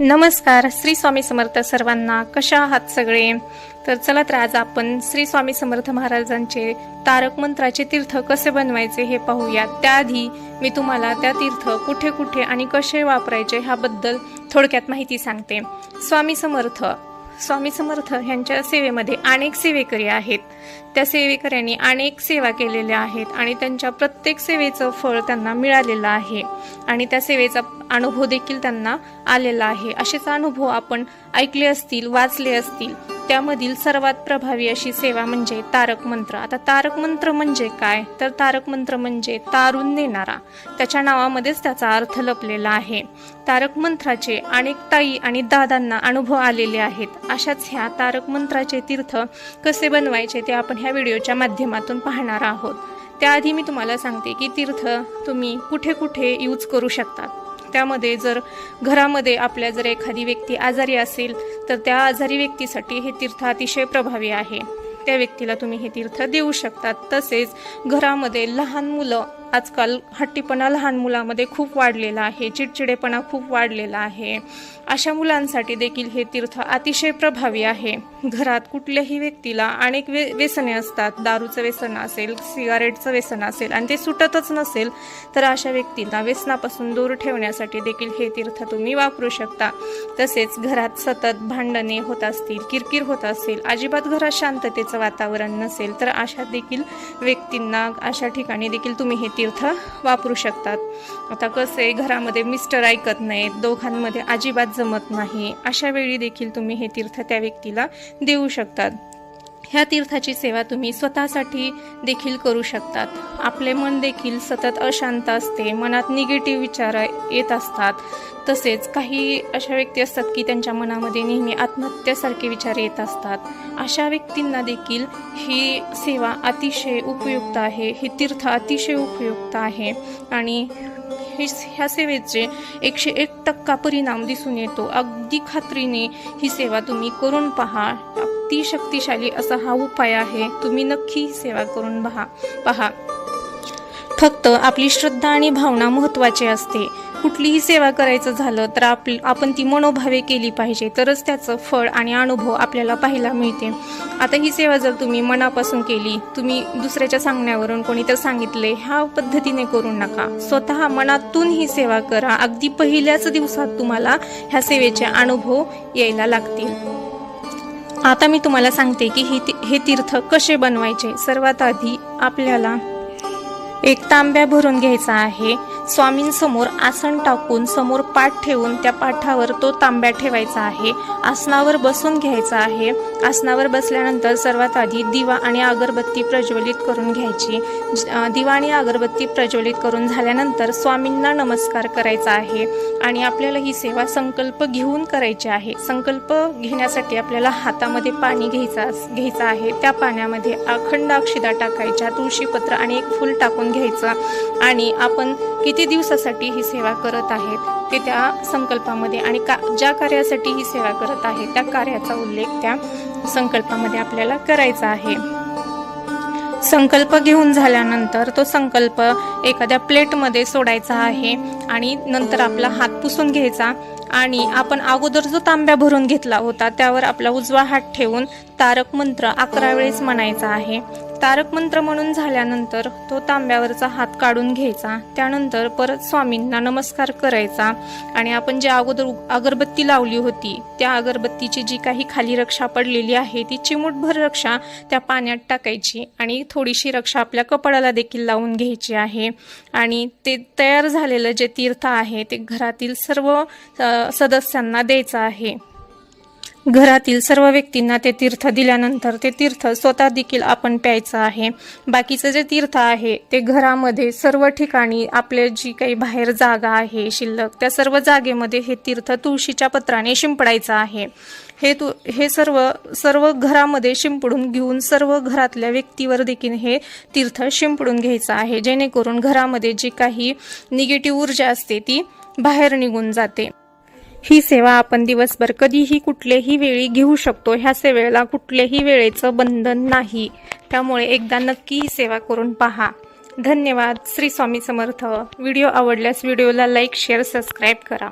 नमस्कार. श्री स्वामी समर्थ सर्वांना. कशा आहात सगळे? तर चला तर आज आपण श्री स्वामी समर्थ महाराजांचे तारक मंत्राचे तीर्थ कसे बनवायचे हे पाहूयात. त्याआधी मी तुम्हाला त्या तीर्थ कुठे कुठे आणि कसे वापरायचे ह्याबद्दल थोडक्यात माहिती सांगते. स्वामी समर्थ यांच्या सेवेमध्ये अनेक सेवेकरी आहेत. त्या सेवेकऱ्यांनी अनेक सेवा केलेल्या आहेत आणि त्यांच्या प्रत्येक सेवेचं फळ त्यांना मिळालेलं आहे आणि त्या सेवेचा अनुभव देखील त्यांना आलेला आहे. असेच अनुभव आपण ऐकले असतील, वाचले असतील. त्यामधील सर्वात प्रभावी अशी सेवा म्हणजे तारक मंत्र. आता तारक मंत्र म्हणजे काय? तर तारक मंत्र म्हणजे तारून नेणारा. त्याच्या नावामध्येच त्याचा अर्थ लपलेला आहे. तारक मंत्राचे अनेक ताई आणि दादांना अनुभव आलेले आहेत. अशाच ह्या तारक मंत्राचे तीर्थ कसे बनवायचे ते आपण ह्या व्हिडिओच्या माध्यमातून पाहणार आहोत. त्याआधी मी तुम्हाला सांगते की तीर्थ तुम्ही कुठे कुठे यूज करू शकतात. त्यामध्ये जर घरामध्ये आपल्या जर एखादी व्यक्ती आजारी असेल तर त्या आजारी व्यक्तीसाठी हे तीर्थ अतिशय प्रभावी आहे. त्या व्यक्तीला तुम्ही हे तीर्थ देऊ शकतात. तसेच घरामध्ये लहान मुलं, आजकाल हट्टीपणा लहान मुलामध्ये खूप वाढलेला आहे, चिडचिडेपणा खूप वाढलेला आहे. अशा मुलांसाठी देखील हे तीर्थ अतिशय प्रभावी आहे. घरात कुठल्याही व्यक्तीला अनेक व्यसने असतात. दारूचं व्यसन असेल, सिगारेटचं व्यसन असेल आणि ते सुटतच नसेल तर अशा व्यक्तीला व्यसनापासून दूर ठेवण्यासाठी देखील हे तीर्थ तुम्ही वापरू शकता. तसेच घरात सतत भांडणे होत असतील, किरकिर होत असेल, अजिबात घरात शांततेचं वातावरण नसेल तर अशा देखील व्यक्तींना अशा ठिकाणी देखील तुम्ही हे तीर्थ वापरू शकतात. आता कसे घरामध्ये मिस्टर ऐकत नाहीत, दोघांमध्ये अजिबात जमत नाही, अशा वेळी देखील तुम्ही हे तीर्थ त्या व्यक्तीला देऊ शकतात. ह्या तीर्थाची सेवा तुम्ही स्वतःसाठी देखील करू शकतात. आपले मन देखील सतत अशांत असते, मनात निगेटिव्ह विचार येत असतात. तसेच काही अशा व्यक्ती असतात की त्यांच्या मनामध्ये नेहमी आत्महत्यासारखे विचार येत असतात. अशा व्यक्तींना देखील ही सेवा अतिशय उपयुक्त आहे. हे तीर्थ अतिशय उपयुक्त आहे आणि ह्या सेवेचे 101% परिणाम दिसून येतो. अगदी खात्रीने ही सेवा तुम्ही करून पहा. अति शक्तिशाली असा हा उपाय आहे. तुम्ही नक्की ही सेवा करून पहा. फक्त आपली श्रद्धा आणि भावना महत्त्वाची असते. कुठलीही सेवा करायचं झालं तर आपण ती मनोभावे केली पाहिजे, तरच त्याचं फळ आणि अनुभव आपल्याला पाहायला मिळते. आता ही सेवा जर तुम्ही मनापासून केली, तुम्ही दुसऱ्याच्या सांगण्यावरून कोणीतरी सांगितले ह्या पद्धतीने करू नका. स्वतः मनातून ही सेवा करा. अगदी पहिल्याच दिवसात तुम्हाला ह्या सेवेचे अनुभव यायला लागतील. आता मी तुम्हाला सांगते की हे तीर्थ कसे बनवायचे. सर्वात आधी आपल्याला एक तांब्या भरून घ्यायचा आहे. स्वामींसमोर आसन टाकून समोर पाठ ठेवून त्या पाठावर तो तांब्या ठेवायचा आहे. आसनावर बसून घ्यायचा आहे. आसनावर बसल्यानंतर सर्वात आधी दिवा आणि अगरबत्ती प्रज्वलित करून घ्यायची. दिवा आणि अगरबत्ती प्रज्वलित करून झाल्यानंतर स्वामींना नमस्कार करायचा आहे आणि आपल्याला ही सेवा संकल्प घेऊन करायची आहे. संकल्प घेण्यासाठी आपल्याला हातामध्ये पाणी घ्यायचं आहे. त्या पाण्यामध्ये अखंड अक्षता टाकायच्या, तुळशीपत्र आणि एक फूल टाकून घ्यायचं आणि आपण किती दिवसासाठी ही सेवा करत आहेत ते त्या संकल्पामध्ये आणि ज्या कार्यासाठी ही सेवा करत आहे त्या कार्याचा उल्लेख त्या संकल्पामध्ये आपल्याला करायचा आहे. संकल्प घेऊन झाल्यानंतर तो संकल्प एखाद्या प्लेटमध्ये सोडायचा आहे आणि नंतर आपला हात पुसून घ्यायचा आणि आपण अगोदर जो तांब्या भरून घेतला होता त्यावर आपला उजवा हात ठेवून तारक मंत्र 11 वेळेस म्हणायचा आहे. तारक मंत्र म्हणून झाल्यानंतर तो तांब्यावरचा हात काढून घ्यायचा. त्यानंतर परत स्वामींना नमस्कार करायचा आणि आपण जे अगोदर अगरबत्ती लावली होती त्या अगरबत्तीची जी काही खाली रक्षा पडलेली आहे ती चिमूटभर रक्षा त्या पाण्यात टाकायची आणि थोडीशी रक्षा आपल्या कपाळाला देखील लावून घ्यायची आहे. आणि ते तयार झालेलं जे तीर्थ आहे ते घरातील सर्व सदस्यांना द्यायचं आहे. घरातील सर्व व्यक्तींना ते तीर्थ दिल्यानंतर ते तीर्थ स्वतः देखील आपण प्यायचं आहे. बाकीचं जे तीर्थ आहे ते घरामध्ये सर्व ठिकाणी आपले जी काही बाहेर जागा आहे शिल्लक त्या सर्व जागेमध्ये हे तीर्थ तुळशीच्या पत्राने शिंपडायचं आहे. हे सर्व घरामध्ये शिंपडून घेऊन सर्व घरातल्या व्यक्तीवर देखील हे तीर्थ शिंपडून घ्यायचं आहे, जेणेकरून घरामध्ये जी काही निगेटिव्ह ऊर्जा असते ती बाहेर निघून जाते. ही सेवा आपण दिवसभर कधीही कुठल्याही वेळी घेऊ शकतो. ह्या सेवेला कुठल्याही वेळेचं बंधन नाही. त्यामुळे एकदा नक्की ही सेवा करून पहा. धन्यवाद. श्री स्वामी समर्थ. व्हिडिओ आवडल्यास व्हिडिओला लाईक, शेअर, सबस्क्राईब करा.